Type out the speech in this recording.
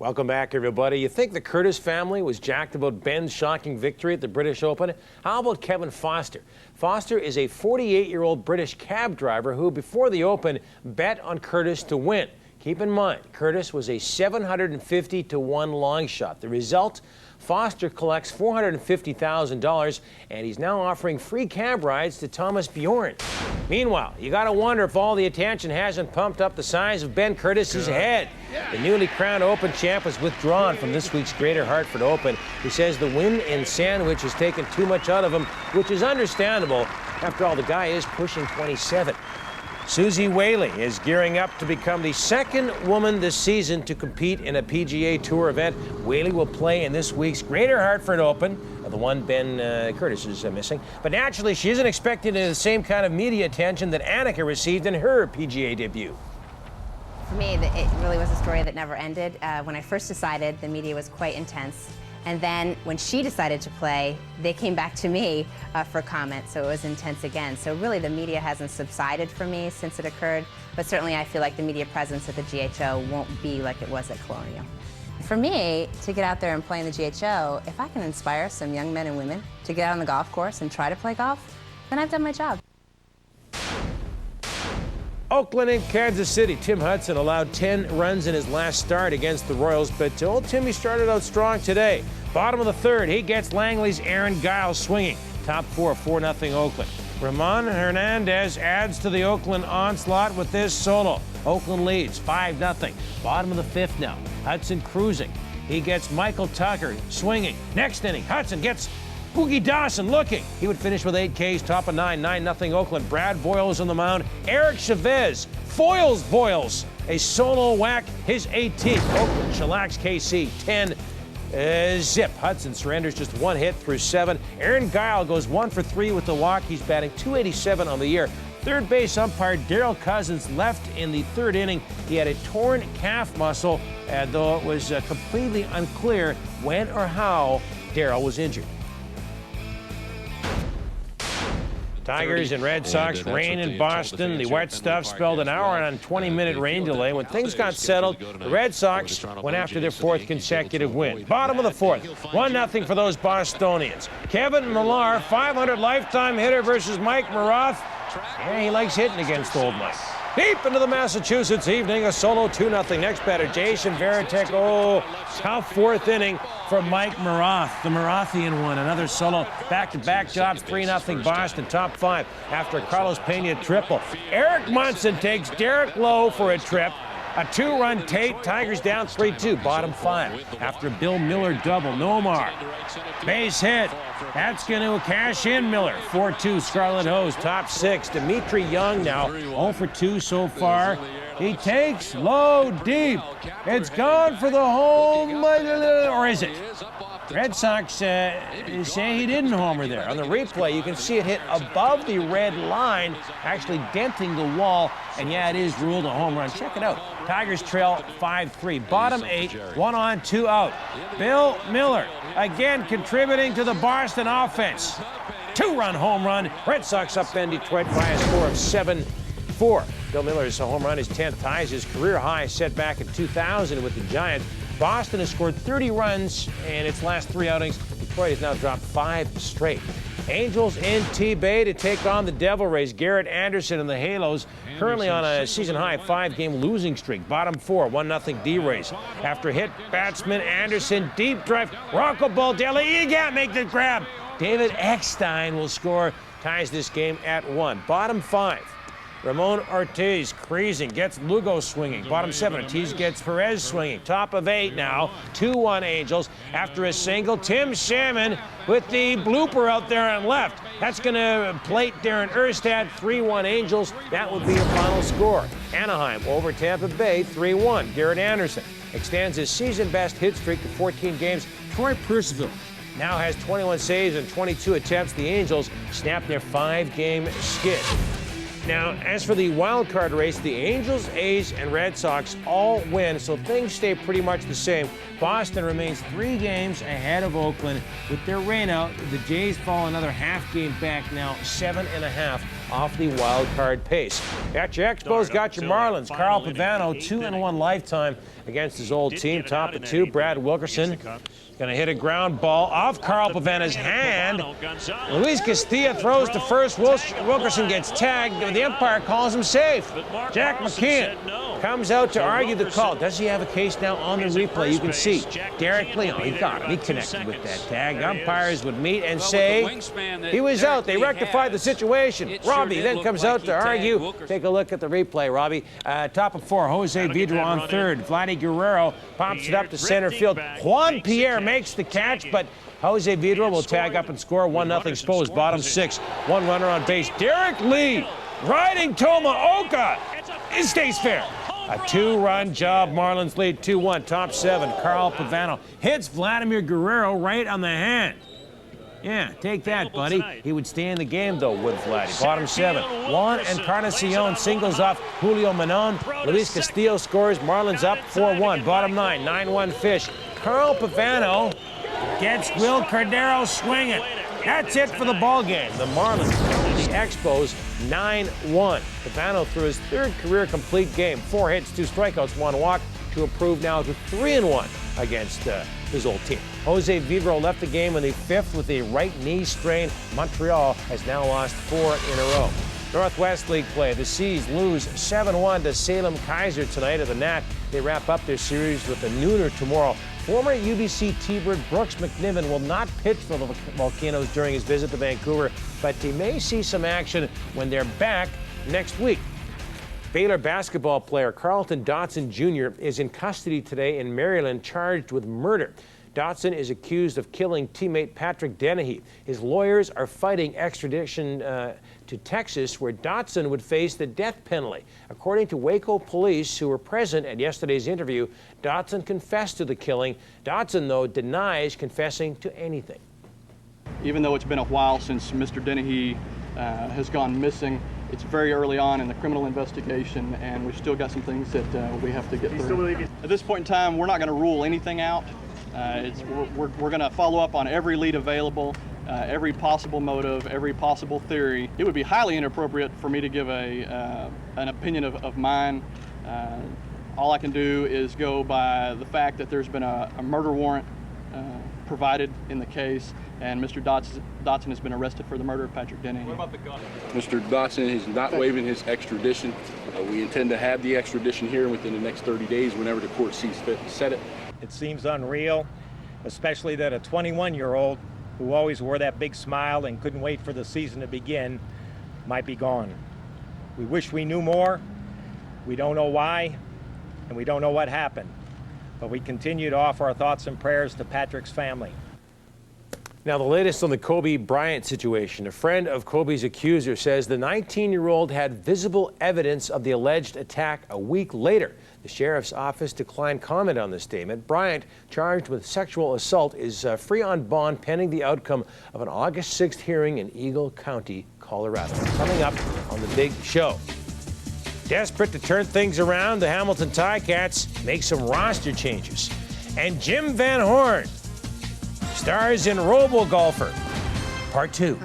Welcome back, everybody. You think the Curtis family was jacked about Ben's shocking victory at the British Open? How about Kevin Foster? Foster is a 48-year-old British cab driver who, before the Open, bet on Curtis to win. Keep in mind, Curtis was a 750-to-1 long shot. The result? Foster collects $450,000, and he's now offering free cab rides to Thomas Bjorn. Meanwhile, you got to wonder if all the attention hasn't pumped up the size of Ben Curtis's head. The newly crowned Open champ was withdrawn from this week's Greater Hartford Open. He says the win in Sandwich has taken too much out of him, which is understandable. After all, the guy is pushing 27. Susie Whaley is gearing up to become the second woman this season to compete in a PGA Tour event. Whaley will play in this week's Greater Hartford Open, the one Ben Curtis is missing. But naturally, she isn't expecting the same kind of media attention that Annika received in her PGA debut. For me, it really was a story that never ended. When I first decided, the media was quite intense. And then when she decided to play, they came back to me for comment, so it was intense again. So really the media hasn't subsided for me since it occurred, but certainly I feel like the media presence at the GHO won't be like it was at Colonial. For me, to get out there and play in the GHO, if I can inspire some young men and women to get out on the golf course and try to play golf, then I've done my job. Oakland and Kansas City. Tim Hudson allowed 10 runs in his last start against the Royals, but old Timmy started out strong today. Bottom of the third, he gets Langley's Aaron Giles swinging. Top four, 4-0 Oakland. Ramon Hernandez adds to the Oakland onslaught with this solo. Oakland leads 5-0. Bottom of the fifth now. Hudson cruising. He gets Michael Tucker swinging. Next inning, Hudson gets Boogie Dotson looking. He would finish with 8 Ks, top of 9, 9-0 Oakland. Brad Boyles on the mound. Eric Chavez foils Boyles. A solo whack, his 18th. Oakland shellacks KC, 10 zip. Hudson surrenders just 1 hit through 7. Aaron Guile goes 1 for 3 with the walk. He's batting .287 on the year. Third base umpire Daryl Cousins left in the third inning. He had a torn calf muscle, though it was completely unclear when or how Daryl was injured. Tigers and Red Sox, rain in Boston. The wet stuff spelled an hour and 20-minute rain delay. When things got settled, the Red Sox went after their 4th consecutive win. Bottom of the 4th, 1-0 for those Bostonians. Kevin Millar, 500 lifetime hitter versus Mike Maroth. Yeah, he likes hitting against old Mike. Deep into the Massachusetts evening, a solo 2-0. Next batter, Jason Varitek. Oh, tough 4th inning for Mike Maroth, the Marothian one. Another solo, back-to-back jobs, 3-0 Boston, top 5 after a Carlos Pena triple. Eric Munson takes Derek Lowe for a trip. A 2-run Tate, Tigers down 3-2, bottom 5 after a Bill Miller double. Nomar, base hit. That's going to cash in Miller. 4-2 Scarlet Hose, top 6. Dimitri Young now 0 for 2 so far. He takes low, deep. It's gone for the home, or is it? Red Sox say he didn't homer there. On the replay, you can see it hit above the red line, actually denting the wall. And yeah, it is ruled a home run. Check it out. Tigers trail 5-3. Bottom 8, 1 on, 2 out. Bill Miller again contributing to the Boston offense. 2-run home run. Red Sox up in Detroit by a score of 7-4. Bill Miller's home run, his 10th, ties his career high set back in 2000 with the Giants. Boston has scored 30 runs in its last 3 outings. Detroit has now dropped 5 straight. Angels in T-Bay to take on the Devil Rays. Garrett Anderson and the Halos currently on a season-high 5-game losing streak. Bottom 4, 1-0 D-Rays. After hit batsman Anderson, deep drive. Rocco Baldelli, he can't make the grab. David Eckstein will score, ties this game at 1. Bottom 5. Ramon Ortiz creasing, gets Lugo swinging. Bottom 7, Ortiz gets Perez swinging. Top of 8 now, 2-1 Angels. After a single, Tim Salmon with the blooper out there on left. That's going to plate Darren Erstad, 3-1 Angels. That would be a final score. Anaheim over Tampa Bay, 3-1. Garrett Anderson extends his season-best hit streak to 14 games. Troy Percival now has 21 saves and 22 attempts. The Angels snap their 5-game skid. Now, as for the wild card race, the Angels, A's, and Red Sox all win, so things stay pretty much the same. Boston remains 3 games ahead of Oakland. With their rainout, the Jays fall another half game back now, 7.5 off the wild card pace. Got your Expos, got your Marlins. Carl Pavano, 2-1 lifetime against his old team. Top of 2, Brad Wilkerson. Going to hit a ground ball off Carl Pavana's hand. Luis Castillo throws to first. Wilkerson gets tagged. The umpire calls him safe. Jack McKeon comes out to argue the call. Does he have a case now on the replay? You can see Derek Leon. He got him. He connected with that tag. Umpires would meet and say he was out. They rectified the situation. Robbie then comes out to argue. Take a look at the replay, Robbie. Top of 4, Jose Vidro on third. Vladdy Guerrero pops it up to center field. Juan Pierre makes the catch, but Jose Vidro will tag up and score. 1-0 Expos. Bottom 6. One runner on base. Derek Lee riding Tomaoka. It stays fair. A 2-run job. Marlins lead 2-1. Top 7. Carl Pavano hits Vladimir Guerrero right on the hand. Yeah, take that, buddy. He would stay in the game, though, with Vladdy. Bottom 7. Juan Encarnacion singles off Julio Manon. Luis Castillo scores. Marlins up 4-1. Bottom 9. 9-1 Fish. Carl Pavano gets Will Cordero swinging. That's it for the ball game. The Marlins the Expos 9-1. Pavano threw his 3rd career complete game. 4 hits, 2 strikeouts, 1 walk to improve now to 3-1 against his old team. Jose Vidro left the game in the 5th with a right knee strain. Montreal has now lost 4 in a row. Northwest League play. The Seas lose 7-1 to Salem Kaiser tonight at the Nat. They wrap up their series with a nooner tomorrow. Former UBC T-Bird Brooks McNiven will not pitch for the Volcanoes during his visit to Vancouver, but he may see some action when they're back next week. Baylor basketball player Carlton Dotson Jr. is in custody today in Maryland, charged with murder. Dotson is accused of killing teammate Patrick Dennehy. His lawyers are fighting extradition to Texas, where Dotson would face the death penalty. According to Waco police, who were present at yesterday's interview, Dotson confessed to the killing. Dotson, though, denies confessing to anything. Even though it's been a while since Mr. Dennehy has gone missing, it's very early on in the criminal investigation, and we've still got some things that we have to get through. At this point in time, we're not going to rule anything out. We're going to follow up on every lead available, every possible motive, every possible theory. It would be highly inappropriate for me to give an opinion of mine. All I can do is go by the fact that there's been a murder warrant provided in the case, and Mr. Dotson has been arrested for the murder of Patrick Dennehy. What about the gun? Mr. Dotson is not waiving his extradition. We intend to have the extradition here within the next 30 days whenever the court sees fit to set it. It seems unreal, especially that a 21-year-old who always wore that big smile and couldn't wait for the season to begin might be gone. We wish we knew more. We don't know why, and we don't know what happened. But we continue to offer our thoughts and prayers to Patrick's family. Now, the latest on the Kobe Bryant situation. A friend of Kobe's accuser says the 19-year-old had visible evidence of the alleged attack a week later. The sheriff's office declined comment on the statement. Bryant, charged with sexual assault, is free on bond pending the outcome of an August 6th hearing in Eagle County, Colorado. Coming up on The Big Show. Desperate to turn things around, the Hamilton Ticats make some roster changes. And Jim Van Horn stars in Robo Golfer, Part 2.